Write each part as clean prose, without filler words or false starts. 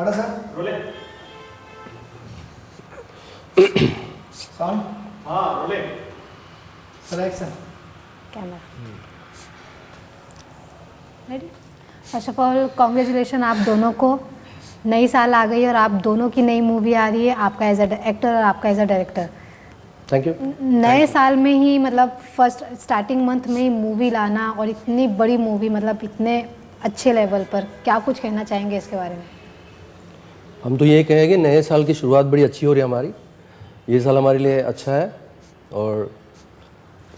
आड़ा sir roll sound हाँ roll sir action camera ready. First of all congratulation आप दोनों को, नई साल आ गई और आप दोनों की नई मूवी आ रही है, आपका एज अ एक्टर और आपका as a director. Thank you. नए साल में ही मतलब फर्स्ट स्टार्टिंग मंथ में ही मूवी लाना और इतनी बड़ी मूवी, मतलब इतने अच्छे लेवल पर, क्या कुछ कहना चाहेंगे इसके बारे में? हम तो ये कहेंगे नए साल की शुरुआत बड़ी अच्छी हो रही है हमारी, ये साल हमारे लिए अच्छा है और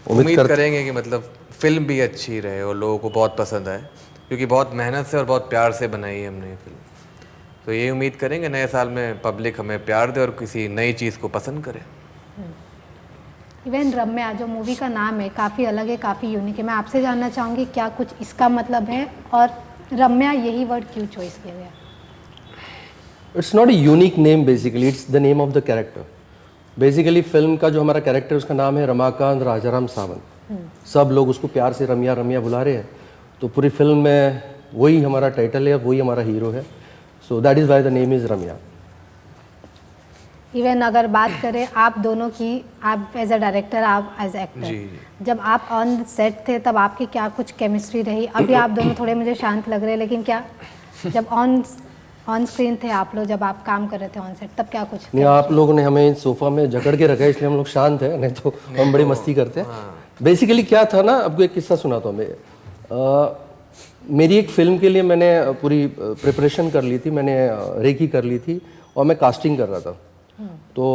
उम्मीद करेंगे कि मतलब फिल्म भी अच्छी रहे और लोगों को बहुत पसंद आए, क्योंकि बहुत मेहनत से और बहुत प्यार से बनाई है हमने ये फिल्म। तो ये उम्मीद करेंगे नए साल में पब्लिक हमें प्यार दे और किसी नई चीज़ को पसंद करे। इवन रम्या जो मूवी का नाम है काफ़ी अलग है, काफ़ी यूनिक है। मैं आपसे जानना चाहूँगी क्या कुछ इसका मतलब है और रम्या यही वर्ड क्यों चॉइस किया गया? It's not a unique name, basically it's the name of the character. Basically film का जो हमारा कैरेक्टर उसका नाम है रमाकांत राजाराम सावंत। सब लोग उसको प्यार से रम्या रम्या बुला रहे हैं, तो पूरी फिल्म में वही हमारा टाइटल है, वही हमारा हीरो है। सो that is why the name is Ramya. Even अगर बात करें आप दोनों की, आप एज अ डायरेक्टर, आप एज एक्टर, जब आप ऑन सेट थे तब आपकी क्या कुछ केमिस्ट्री रही? अभी आप दोनों थोड़े मुझे शांत लग रहे हैं, लेकिन क्या जब ऑन स्क्रीन थे आप लोग, जब आप काम कर रहे थे ऑन सेट, तब क्या कुछ? नहीं, आप लोगों ने हमें सोफा में जकड़ के रखा है इसलिए हम लोग शांत हैं, नहीं तो हम बड़ी मस्ती करते हैं। बेसिकली क्या था ना, आपको एक किस्सा सुनाता हूँ मैं। मेरी एक फिल्म के लिए मैंने पूरी प्रिपरेशन कर ली थी, मैंने रेकी कर ली थी और मैं कास्टिंग कर रहा था। तो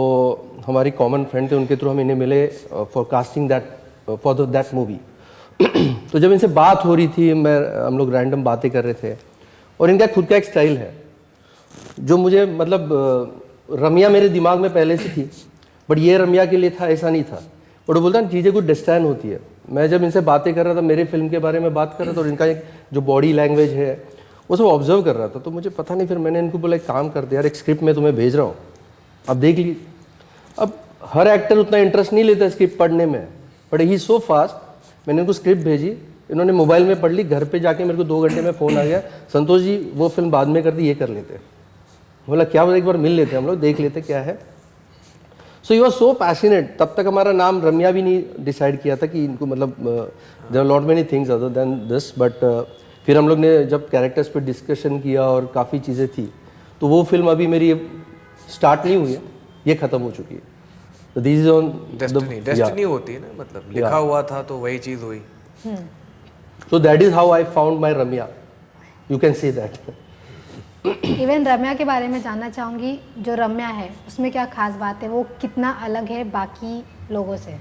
हमारी कॉमन फ्रेंड थे, उनके थ्रू हम इन्हें मिले फॉर कास्टिंग दैट मूवी। तो जब इनसे बात हो रही थी, हम लोग रैंडम बातें कर रहे थे और इनका खुद का एक स्टाइल है जो मुझे मतलब रम्या मेरे दिमाग में पहले से थी, बट ये रम्या के लिए था, ऐसा नहीं था। बट वो बोलता है चीज़ें कुछ डिस्टैन होती है। मैं जब इनसे बातें कर रहा था, मेरे फिल्म के बारे में बात कर रहा था और इनका एक जो बॉडी लैंग्वेज है वो सब ऑब्जर्व कर रहा था, तो मुझे पता नहीं, फिर मैंने इनको बोला एक काम कर दे यार, एक स्क्रिप्ट मैं तुम्हें भेज रहा हूँ, अब देख ली। अब हर एक्टर उतना इंटरेस्ट नहीं लेता स्क्रिप्ट पढ़ने में, बट ही सो फास्ट। मैंने इनको स्क्रिप्ट भेजी, इन्होंने मोबाइल में पढ़ ली, घर पे जाके मेरे को 2 घंटे में फ़ोन आ गया, संतोष जी वो फिल्म बाद में कर दी, ये कर लेते। बोला क्या, एक बार मिल लेते हम लोग, देख लेते क्या है। So you are so passionate. तब तक हमारा नाम रम्या भी नहीं डिसाइड किया था कि इनको मतलब there are lot many things other than this, but फिर हम लोग ने जब कैरेक्टर्स पे डिस्कशन किया और काफ़ी चीज़ें थी, तो वो फिल्म अभी मेरी स्टार्ट नहीं हुई है, ये ख़त्म हो चुकी है। तो दिस इज ऑन डेस्टिनी होती है ना, मतलब लिखा हुआ था तो वही चीज़ हुई। So that is how I found my Ramya, you can say that. Even Ramya के बारे में जानना चाहूँगी, जो रम्या है उसमें क्या खास बात है, वो कितना अलग है बाकी लोगों से?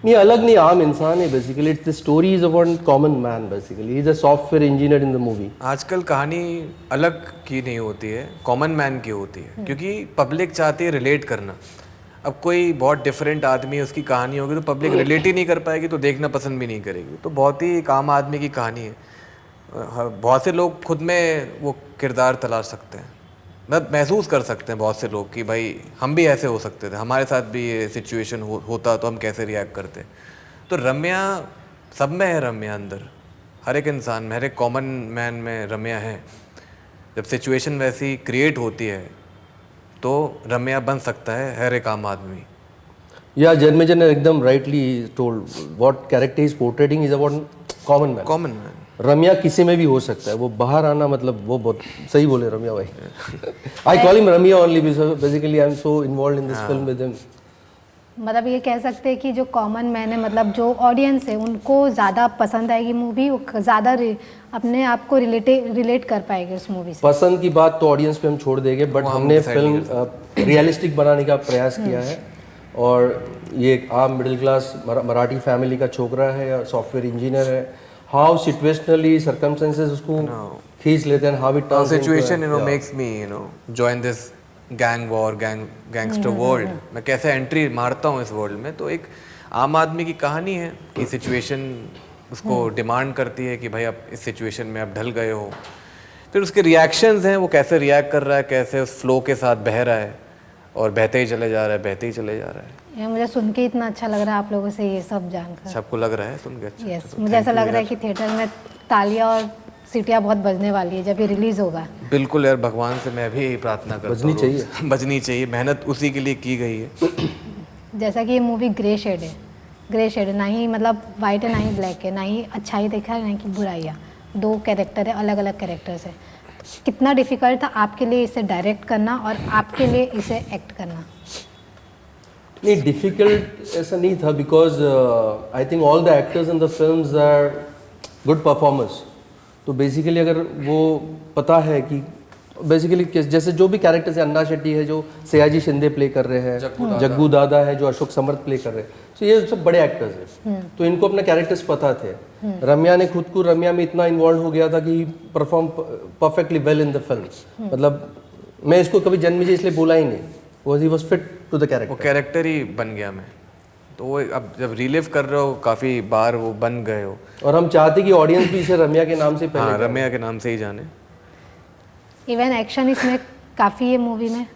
नहीं, अलग नहीं, आम इंसान है basically. It's the story is about common man basically, he is a software engineer in the movie. आजकल कहानी अलग की नहीं होती है, कॉमन मैन की होती है, क्योंकि पब्लिक चाहती है रिलेट करना। अब कोई बहुत डिफरेंट आदमी है, उसकी कहानी होगी तो पब्लिक रिलेट ही नहीं कर पाएगी, तो देखना पसंद भी नहीं करेगी। तो बहुत ही एक आम आदमी की कहानी है। बहुत से लोग खुद में वो किरदार तलाश सकते हैं, मतलब महसूस कर सकते हैं बहुत से लोग कि भाई हम भी ऐसे हो सकते थे, हमारे साथ भी ये सिचुएशन होता तो हम कैसे रिएक्ट करते। तो रम्या सब में है, रम्या अंदर हर एक इंसान में, हर एक कॉमन मैन में रम्या है। जब सिचुएशन वैसी क्रिएट होती है तो रम्या बन सकता है हर एक आम आदमी। या जन्मेजन एकदम rightly told, what character is portraying is about common man. Common man Ramya किसी में भी हो सकता है, वो बाहर आना, मतलब वो बहुत सही बोले रम्या भाई। I call him Ramya only basically, I am so involved in this film with him. मतलब ये कह सकते हैं कि जो कॉमन मैन है, मतलब जो ऑडियंस है उनको ज़्यादा पसंद आएगी मूवी, ज़्यादा अपने आप को रिलेट कर पाएगी उस मूवी से। पसंद की बात तो ऑडियंस पे हम छोड़ देंगे, बट हमने फिल्म रियलिस्टिक बनाने का प्रयास किया है। और ये एक आम मिडिल क्लास मराठी फैमिली का छोकरा है या सॉफ्टवेयर इंजीनियर है, हाउ सिचुएशनली सर्कमस्टेंसेस उसको खींच लेते हैं, how it turns situation makes me join this gang war, gangster world. मैं कैसे एंट्री मारता हूँ इस वर्ल्ड में। तो एक आम आदमी की कहानी है कि सिचुएशन उसको डिमांड करती है कि भाई आप इस सिचुएशन में आप ढल गए हो, फिर उसके रिएक्शंस हैं, वो कैसे रिएक्ट कर रहा है, कैसे उस फ्लो के साथ बह रहा है और बहते ही चले जा रहा है, बहते ही चले जा रहा है। ये मुझे सुन के इतना अच्छा लग रहा है आप लोगों से ये सब जानकर। सबको लग रहा है सुन के अच्छा? यस, मुझे ऐसा लग रहा है कि थिएटर में तालियां और सीटियाँ बहुत बजने वाली है जब ये रिलीज़ होगा। बिल्कुल यार, भगवान से मैं भी यही प्रार्थना करता हूँ, बजनी चाहिए। बजनी चाहिए, मेहनत उसी के लिए की गई है। जैसा कि ये मूवी ग्रे शेड है, ग्रे शेड है, ना ही मतलब वाइट है ना ही ब्लैक है, ना ही अच्छाई देखा है ना कि बुराइयाँ, दो कैरेक्टर है, अलग अलग कैरेक्टर्स है। कितना डिफिकल्ट था आपके लिए इसे डायरेक्ट करना और आपके लिए इसे एक्ट करना? नहीं, डिफिकल्ट ऐसा नहीं था, because I think all the actors in the films are good performers. तो बेसिकली अगर वो पता है कि बेसिकली जैसे जो भी कैरेक्टर्स है, अन्ना शेट्टी है जो सयाजी शिंदे प्ले कर रहे हैं, जग्गू दादा है जो अशोक समर्थ प्ले कर रहे हैं, तो ये सब बड़े एक्टर्स हैं, तो इनको अपने कैरेक्टर्स पता थे। रम्या ने खुद को, रम्या में इतना इन्वॉल्व हो गया था कि perform perfectly well in the film. मतलब मैं इसको कभी जन्मजय इसलिए बोला ही नहीं, he was fit to the वो कैरेक्टर। कैरेक्टर ही बन गया मैं, तो वो अब जब रिलीव कर रहे हो काफ़ी बार वो बन गए हो। और हम चाहते कि ऑडियंस भी इसे रम्या के नाम से हाँ, पहले रम्या के नाम से ही जाने। इवन एक्शन इसमें काफ़ी है मूवी में?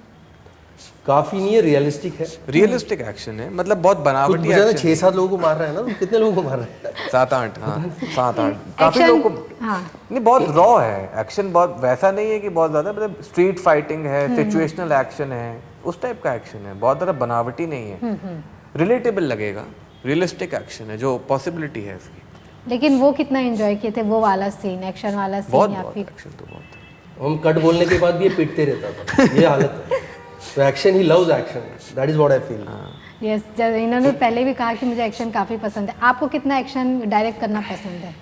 काफी नहीं है, रियलिस्टिक है। रियलिस्टिक एक्शन है, मतलब बहुत बनावटी कुछ एक्शन। 6-7 लोगों को मार रहा है ना, तो कितने लोगों को मार रहा है? 7-8, हाँ 7-8 काफ़ी Action- लोगों को। हाँ, नहीं, बहुत रॉ है एक्शन, बहुत वैसा नहीं है कि बहुत ज़्यादा, मतलब स्ट्रीट फाइटिंग है, सिचुएशनल एक्शन है, उस टाइप का एक्शन है, बहुत ज़्यादा बनावटी नहीं है, रिलेटेबल लगेगा, रियलिस्टिक एक्शन है जो पॉसिबिलिटी है इसकी। लेकिन वो कितना एंजॉय किए थे वो वाला सीन, एक्शन वाला बहुत सीन? या बहुत फिर एक्शन तो बहुत। हम कट बोलने के बाद भी ये पीटते रहता था, ये हालत है। तो action, he loves action, that is what I feel. Yes, इन्होंने पहले भी कहा कि मुझे एक्शन काफ़ी पसंद है। आपको कितना एक्शन डायरेक्ट करना पसंद है?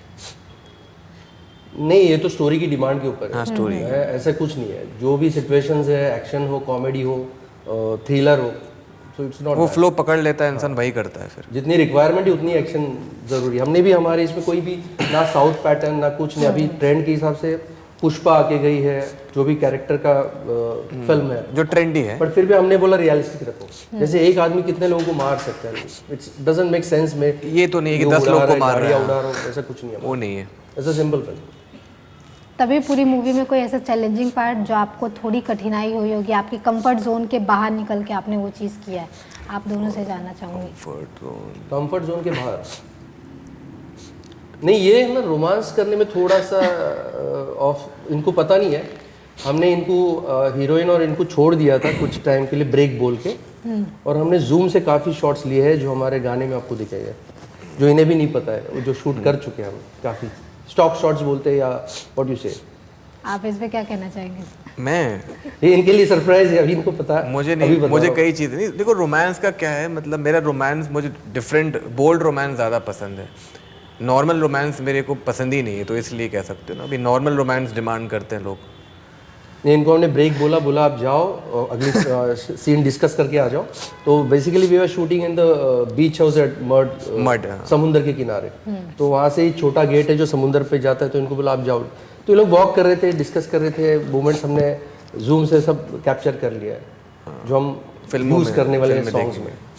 नहीं, ये तो स्टोरी की डिमांड के ऊपर है। हाँ, स्टोरी ऐसा कुछ नहीं है, जो भी सिचुएशंस है, एक्शन हो, कॉमेडी हो, थ्रिलर हो, सो इट्स नॉट वो फ्लो पकड़ लेता है इंसान, वही करता है फिर। जितनी रिक्वायरमेंट है उतनी एक्शन जरूरी है। हमने भी हमारे इसमें कोई भी ना साउथ पैटर्न ना कुछ नहीं, अभी ट्रेंड के हिसाब से पुष्पा आके गई है, जो भी कैरेक्टर का फिल्म है, जो ट्रेंडी है। बट फिर भी हमने बोला रियलिस्टिक रखो। जैसे एक आदमी कितने लोगों को मार सकता है, इट्स डजंट मेक सेंस में। ये तो नहीं है कि 10 लोग को मार रहा है, उड़ा रहा हो, ऐसा कुछ नहीं है। वो नहीं है। ऐसा सिंपल फिल्म। तभी पूरी मूवी में कोई ऐसा चैलेंजिंग पार्ट जो आपको थोड़ी कठिनाई हुई होगी, आपकी कंफर्ट जोन के बाहर निकल के आपने वो चीज़ किया है? आप दोनों से जानना चाहूँगी। कंफर्ट जोन के बाहर नहीं, ये है ना, रोमांस करने में थोड़ा सा ऑफ, इनको पता नहीं है। हमने इनको हीरोइन और इनको छोड़ दिया था कुछ टाइम के लिए ब्रेक बोल के, और हमने जूम से काफ़ी शॉट्स लिए हैं जो हमारे गाने में आपको दिखाई है, जो इन्हें भी नहीं पता है, वो जो शूट कर चुके हैं हम। काफ़ी स्टॉक शॉट्स बोलते हैं या व्हाट यू से। आप इस पे क्या कहना चाहेंगे? मैं ये इनके लिए सरप्राइज है, अभी इनको पता है। मुझे अभी नहीं, बता मुझे रहा हूँ। कई चीज़ें नहीं। देखो रोमांस का क्या है, मतलब मेरा रोमांस, मुझे डिफरेंट बोल्ड रोमांस ज़्यादा पसंद है। नॉर्मल रोमांस मेरे को पसंद ही नहीं है, तो इसलिए कह सकते हो ना, अभी नॉर्मल रोमांस डिमांड करते हैं लोग। नहीं, इनको हमने ब्रेक बोला आप जाओ और अगली सीन डिस्कस करके आ जाओ। तो basically we were shooting in the beach house at Madh, समुंदर के किनारे। तो वहाँ से ही छोटा गेट है जो समुंदर पे जाता है, तो इनको बोला आप जाओ। तो ये लोग वॉक कर रहे थे, डिस्कस कर रहे थे, मोमेंट्स हमने जूम से सब कैप्चर कर लिया है जो हम फिल्मों यूज़ में, करने वाले फिल्म में सॉन्ग्स देखेंगे। में।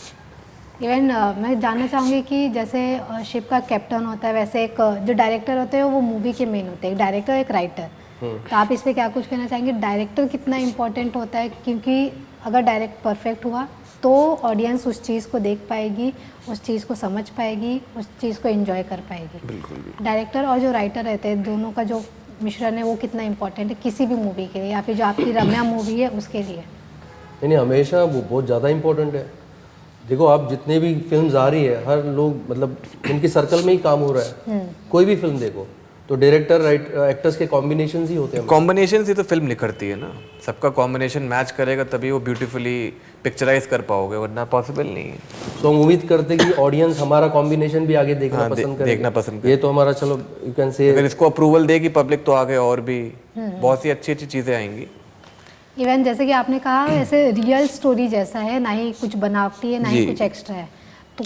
इवन मैं जानना चाहूँगी कि जैसे शिप का कैप्टन होता है, वैसे एक जो डायरेक्टर होते हैं वो मूवी के मेन होते हैं, एक डायरेक्टर एक राइटर। तो आप इस पे क्या कुछ कहना चाहेंगे? डायरेक्टर कितना इम्पोर्टेंट होता है? क्योंकि अगर डायरेक्ट परफेक्ट हुआ तो ऑडियंस उस चीज़ को देख पाएगी, उस चीज़ को समझ पाएगी, उस चीज़ को एंजॉय कर पाएगी। बिल्कुल। डायरेक्टर और जो राइटर रहते हैं, दोनों का जो मिश्रण है वो कितना इम्पोर्टेंट है किसी भी मूवी के लिए, या फिर जो आपकी रम्या मूवी है उसके लिए? नहीं, हमेशा वो बहुत ज़्यादा इम्पोर्टेंट है। देखो, आप जितने भी फिल्म्स आ रही है, हर लोग मतलब इनके सर्कल में ही काम हो रहा है। कोई भी फिल्म देखो तो डायरेक्टर एक्टर्स के कॉम्बिनेशन ही होते हैं। कॉम्बिनेशन से तो फिल्म निखरती है ना, सबका कॉम्बिनेशन मैच करेगा तभी वो ब्यूटीफुली पिक्चराइज कर पाओगे, वरना पॉसिबल नहीं है। तो हम उम्मीद करते कि ऑडियंस हमारा कॉम्बिनेशन भी आगे देखना पसंद करेगी। देखना पसंद ये तो हमारा, चलो यू कैन से, अगर इसको अप्रूवल देगी पब्लिक तो आगे और भी बहुत सी अच्छी अच्छी चीज़ें आएंगी। इवन जैसे कि आपने कहा, ऐसे रियल स्टोरी जैसा है, ना ही कुछ बनावटी है ना ही कुछ एक्स्ट्रा है, तो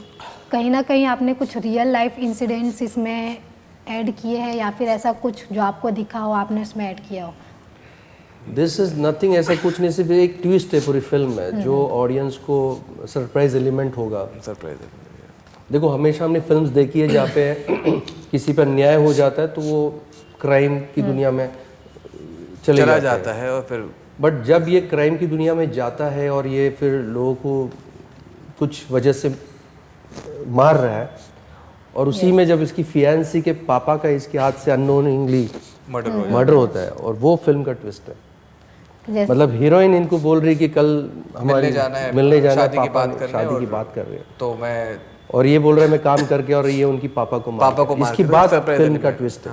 कहीं ना कहीं आपने कुछ रियल लाइफ इंसिडेंट्स इसमें ऐड किए हैं, या फिर ऐसा कुछ जो आपको दिखा हो आपने इसमें ऐड किया हो? दिस इज नथिंग, ऐसा कुछ नहीं, सिर्फ एक ट्विस्ट है पूरी फिल्म में जो ऑडियंस को सरप्राइज एलिमेंट होगा। सरप्राइज। देखो, हमेशा हमने फिल्म्स देखी है जहाँ पे किसी पर अन्याय हो जाता है तो वो क्राइम की दुनिया में चला जाता है, और फिर बट जब ये क्राइम की दुनिया में जाता है और ये फिर लोगों को कुछ वजह से मार रहा है, और उसी में जब इसकी फियांसी के पापा का इसके हाथ से अननोइंगली मर्डर होता है, और वो फिल्म का ट्विस्ट है। जैसे मतलब हीरोइन इनको बोल रही कि कल हमारी मिलने जाना है, शादी की पापा बात करने, शादी की और बात कर रहे हैं, तो मैं और ये बोल रहा है मैं काम करके, और ये उनकी पापा को मार इसकी बात फिल्म का ट्विस्ट है।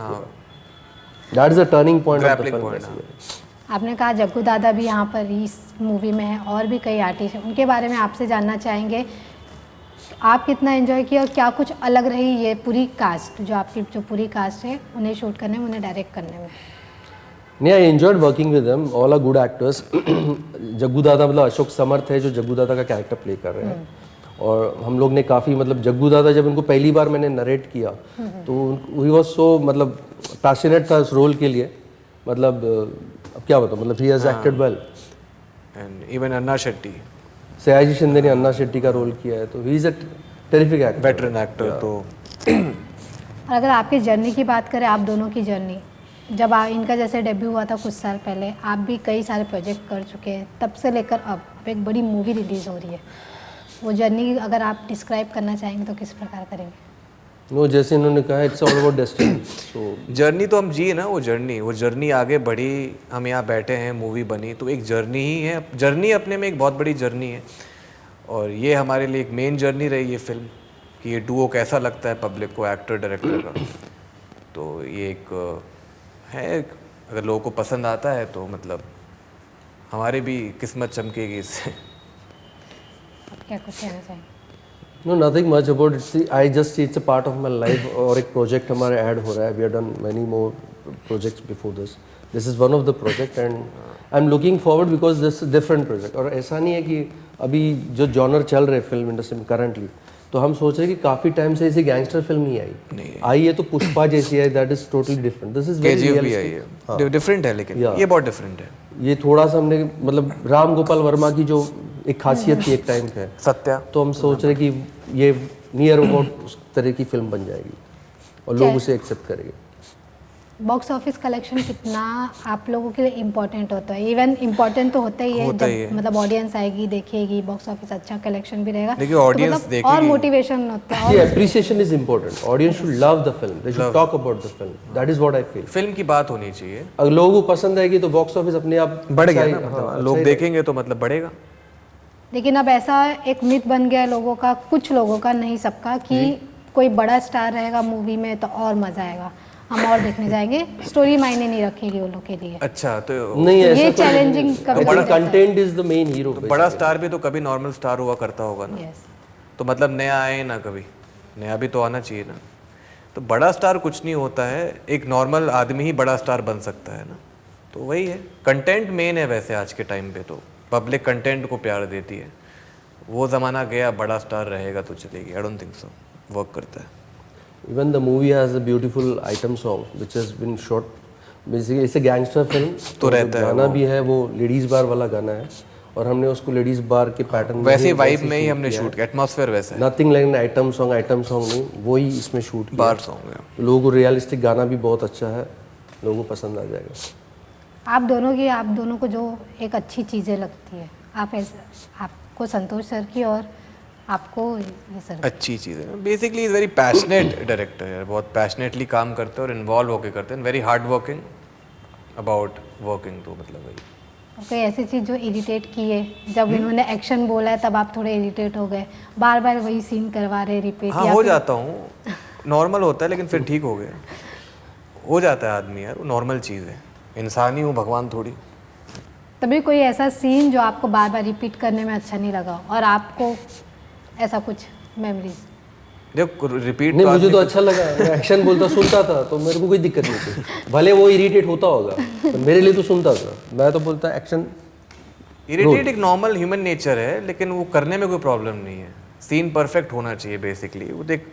That is the turning point of the film. आपने कहा जग्गू दादा भी यहाँ पर इस मूवी में है, और भी कई आर्टिस्ट हैं, उनके बारे में आपसे जानना चाहेंगे आप कितना एंजॉय किया और क्या कुछ अलग रही ये पूरी कास्ट, जो आपकी जो पूरी कास्ट है, उन्हें शूट करने में, उन्हें डायरेक्ट करने में? नहीं, I enjoyed working with them, all are good actors. Jaggu Dada मतलब अशोक समर्थ है जो जग्गू दादा का कैरेक्टर प्ले कर रहे हैं, और हम लोग ने काफ़ी मतलब जग्गू दादा जब उनको पहली बार मैंने नरेट किया तो ही वॉज सो मतलब पैशनेट था उस रोल के लिए, मतलब अब क्या बताऊँ, मतलब he has acted well. And even Anna Shetty, Sayaji Shinde ने अन्ना शेट्टी का रोल किया है, तो he is a terrific actor, veteran actor. तो और अगर आपकी जर्नी की बात करें, आप दोनों की जर्नी, जब इनका जैसे डेब्यू हुआ था कुछ साल पहले, आप भी कई सारे प्रोजेक्ट कर चुके हैं, तब से लेकर अब एक बड़ी मूवी रिलीज़ हो रही है, वो जर्नी अगर आप डिस्क्राइब करना चाहेंगे तो किस प्रकार करेंगे? नो, जैसे इन्होंने कहा it's all about destiny. So journey तो हम जिए ना, वो जर्नी आगे बढ़ी, हम यहाँ बैठे हैं, मूवी बनी, तो एक जर्नी ही है। जर्नी अपने में एक बहुत बड़ी जर्नी है, और ये हमारे लिए एक मेन जर्नी रही ये फिल्म, कि ये डुओ कैसा लगता है पब्लिक को, एक्टर डायरेक्टर का। तो ये एक है, अगर लोगों को पसंद आता है तो मतलब हमारी भी किस्मत चमकेगी इससे। क्या कुछ कहना चाहेंगे? No, nothing much about it's, I just it's a part of my life, और एक प्रोजेक्ट हमारे ऐड हो रहा है। We have done many more projects before this is one of the project, and I am looking forward because this different project. और ऐसा नहीं है कि अभी जो जॉनर चल रहे फिल्म इंडस्ट्री में करंटली, तो हम सोच रहे हैं कि काफ़ी टाइम से ऐसी गैंगस्टर फिल्म नहीं आई है, तो पुष्पा जैसी है, that is totally different. This is very realistic, different है, लेकिन ये बहुत डिफरेंट है। ये थोड़ा सा हमने मतलब राम गोपाल वर्मा की जो एक खासियत थी एक टाइम पे, सत्या, तो हम सोच रहे कि ये नियर अबाउट उस तरह की फिल्म बन जाएगी और लोग उसे एक्सेप्ट करेंगे। बॉक्स ऑफिस कलेक्शन कितना आप लोगों के लिए इम्पोर्टेंट होता है? इवन इम्पोर्टेंट तो होता ही है, जब मतलब ऑडियंस आएगी, देखेगी, बॉक्स ऑफिस अच्छा कलेक्शन भी रहेगा, देखिए ऑडियंस तो मतलब देखेगी, और मोटिवेशन होता है। Appreciation is important, audience should love the film, they should talk about the film, that is what I feel. Film की बात होनी चाहिए, अगर लोगों को पसंद आएगी तो बॉक्स ऑफिस अपने आप बढ़ गया ना, मतलब लोग देखेंगे तो मतलब बढ़ेगा। लेकिन अब ऐसा एक मिथ बन गया है लोगों का, कुछ लोगों का, नहीं सबका, कि कोई बड़ा स्टार रहेगा मूवी में तो और मजा आएगा, हम और देखने जाएंगे, स्टोरी मायने नहीं रखेगी वो लोग के लिए। अच्छा, तो नहीं, तो ऐसा ये तो चैलेंजिंग कभी बड़ा content is the main hero. तो बड़ा स्टार भी तो कभी नॉर्मल स्टार हुआ करता होगा ना, तो मतलब नया आए ना, कभी नया भी तो आना चाहिए ना। तो बड़ा स्टार कुछ नहीं होता है, एक नॉर्मल आदमी ही बड़ा स्टार बन सकता है ना। तो वही है, कंटेंट मेन है वैसे आज के टाइम पे, तो पब्लिक कंटेंट को प्यार देती है। वो ज़माना गया, बड़ा स्टार रहेगा तो चलेगी, I don't think so, work करता है। Even the movie has a beautiful item song which has been shot, basically it's a gangster film, तो रहता है गाना भी है वो लेडीज बार वाला गाना है, और हमने उसको लेडीज बार के पैटर्न वैसे वाइब में ही हमने शूट किया, एटमॉस्फेयर वैसा है, nothing like an item song नहीं, वही इसमें शूट किया। बार सॉन्ग है, लोगों को रियलिस्टिक गाना भी बहुत अच्छा है, लोगों को पसंद आ जाएगा। आप दोनों को जो एक अच्छी चीज़ें लगती है, आपको संतोष सर की और आपको ये सर अच्छी चीज़ है। Basically is very passionate director है, बहुत पैशनेटली काम करते हैं और इन्वॉल्व होकर करते हैं, very hard working about working, तो मतलब वही। कोई ऐसी चीज़ जो इरिटेट की है, जब इन्होंने एक्शन बोला है तब आप थोड़े इरिटेट हो गए, बार बार वही सीन करवा रहे रिपीट? हाँ, हो जाता हूँ, नॉर्मल होता है, लेकिन फिर ठीक हो गया, हो जाता है आदमी यार, वो नॉर्मल चीज़ है, इंसान ही हूँ, भगवान थोड़ी। तभी कोई ऐसा सीन जो आपको बार बार रिपीट करने में अच्छा नहीं लगा, और आपको ऐसा कुछ मेमोरीज? देखो रिपीट नहीं, मुझे तो अच्छा लगा, मैं एक्शन बोलता सुनता था तो मेरे को कोई दिक्कत नहीं थी, भले वो इरिटेट होता होगा तो मेरे लिए तो सुनता था, मैं तो बोलता एक्शन। इरिटेट एक नॉर्मल ह्यूमन नेचर है, लेकिन वो करने में कोई प्रॉब्लम नहीं है, सीन परफेक्ट होना चाहिए बेसिकली। वो देख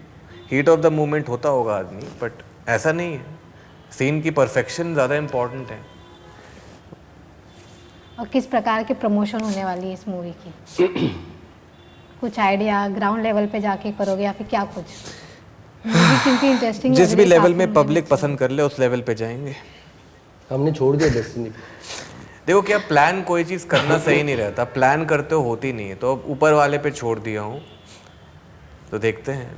हीट ऑफ द मोमेंट होता होगा आदमी, बट ऐसा नहीं है, सीन की परफेक्शन ज़्यादा इम्पोर्टेंट है। और किस प्रकार की प्रमोशन होने वाली है इस मूवी की? कुछ आइडिया ग्राउंड लेवल पे जाके करोगे या फिर क्या कुछ? मूवी क्योंकि इंटरेस्टिंग, जिस भी लेवल में पब्लिक पसंद कर ले उस लेवल पे जाएंगे। हमने छोड़ दिया डेस्टिनी। देखो क्या, प्लान कोई चीज़ करना सही नहीं रहता, प्लान करते हो होती नहीं है, तो ऊपर वाले पे छोड़ दिया हूँ, तो देखते हैं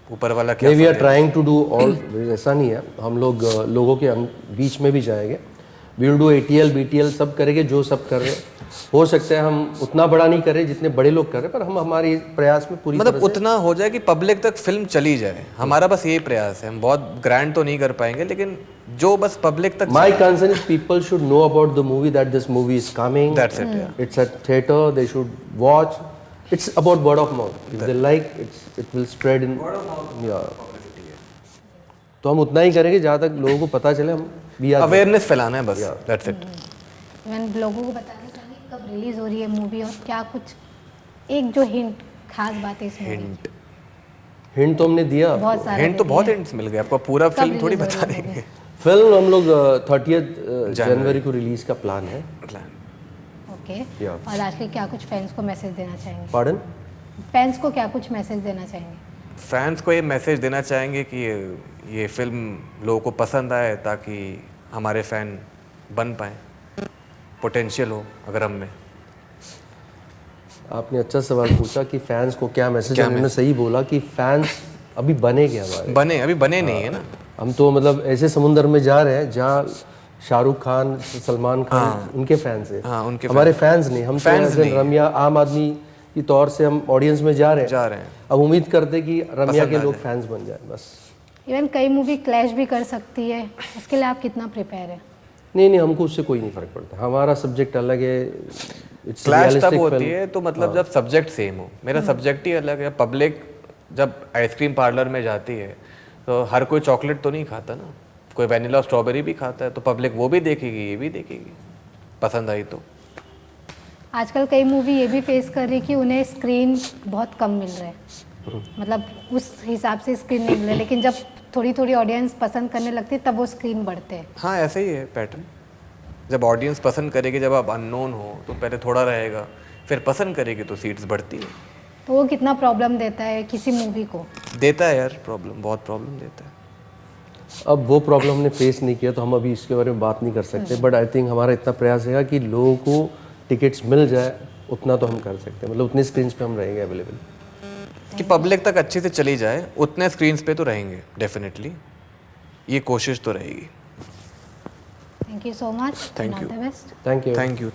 ऊपर वाला क्या वी आर फंदे। ट्राइंग टू डू ऑल, ऐसा नहीं है, हम लोग लोगों के बीच में भी जाएंगे, we will do ATL BTL सब करेंगे जो सब कर रहे हैं। हो सकता है हम उतना बड़ा नहीं करें जितने बड़े लोग कर रहे हैं, पर हम हमारे प्रयास में पूरी मतलब तरह से उतना हो जाए कि पब्लिक तक फिल्म चली जाए, हमारा बस यही प्रयास है। हम बहुत ग्रैंड तो नहीं कर पाएंगे, लेकिन जो बस पब्लिक तक My concern is people should know about the movie, that this movie is coming. That's it, yeah. It's at theater, they should watch. It's about word of mouth. If they like, it will spread in. Word of mouth. Yeah. तो हम उतना ही करेंगे जहाँ तक लोगों को पता चले हम we are अवेयरनेस फैलाना है बस, दैट्स इट। मैं लोगों को बताना चाहूँगी कब रिलीज हो रही है मूवी और क्या कुछ एक जो हिंट खास बात है इस मूवी हिंट हिंट तो हमने दिया। बहुत सारे हिंट तो दे बहुत दिए। हिंट्स मिल गए आपको, पूरा फिल्म थोड़ी release हो बता रही है देंगे। फिल्म हम लोग 30th जनवरी को रिलीज का प्लान है। Okay Yeah. और आज के क्या कुछ फैंस को मैसेज देना चाहेंगे? Pardon? फैंस को क्या कुछ मैसेज देना चाहेंगे? फैंस को ये मैसेज देना चाहेंगे कि ये फिल्म लोगों को पसंद आए, ताकि हमारे फैन बन पाए, पोटेंशियल हो अगर हम में। आपने अच्छा सवाल पूछा कि फैंस को क्या मैसेज, उन्होंने सही बोला कि फैंस अभी बनेंगे हमारे। बने अभी बने नहीं है ना। हम तो मतलब ऐसे समुंदर में जा रहे हैं जहाँ शाहरुख खान, सलमान खान उनके फैंस हैं। हाँ, उनके हमारे फैंस नहीं, हम फैंस तो रम्या आम आदमी की तौर से हम ऑडियंस में जा रहे हैं। अब उम्मीद करते हैं कि रम्या के लोग फैंस बन जाए बस। इवन कई मूवी क्लैश भी कर सकती है, उसके लिए आप कितना प्रिपेयर है? नहीं, हमको उससे कोई नहीं फर्क पड़ता, हमारा सब्जेक्ट अलग है। क्लैश तब होती है तो मतलब जब सब्जेक्ट सेम हो। मेरा सब्जेक्ट ही अलग है। पब्लिक जब आइसक्रीम पार्लर में जाती है तो हर कोई चॉकलेट तो नहीं खाता ना, कोई वैनिला स्ट्रॉबेरी भी खाता है, तो पब्लिक वो भी देखेगी, ये भी देखेगी, पसंद आई तो। आजकल कई मूवी ये भी फेस कर रही कि उन्हें स्क्रीन बहुत कम मिल रहा है, मतलब उस हिसाब से स्क्रीन नहीं मिल रहा है, लेकिन जब थोड़ी थोड़ी ऑडियंस पसंद करने लगती है तब वो स्क्रीन बढ़ते हैं। हाँ, ऐसे ही है पैटर्न। जब ऑडियंस पसंद करेगी, जब आप अननोन हो तो पहले थोड़ा रहेगा, फिर पसंद करेगी तो सीट्स बढ़ती है। तो वो कितना प्रॉब्लम देता है किसी मूवी को? देता है यार प्रॉब्लम, बहुत प्रॉब्लम देता है। अब वो प्रॉब्लम हमने फेस नहीं किया तो हम अभी इसके बारे में बात नहीं कर सकते, बट आई थिंक हमारा इतना प्रयास है कि लोगों को टिकट्स मिल जाए, उतना तो हम कर सकते हैं, मतलब उतने स्क्रीन्स पे हम रहेंगे अवेलेबल कि पब्लिक तक अच्छे से चली जाए, उतने स्क्रीन्स पे तो रहेंगे डेफिनेटली, ये कोशिश तो रहेगी। Thank you so much, Thank all you. The best. Thank you. Thank you.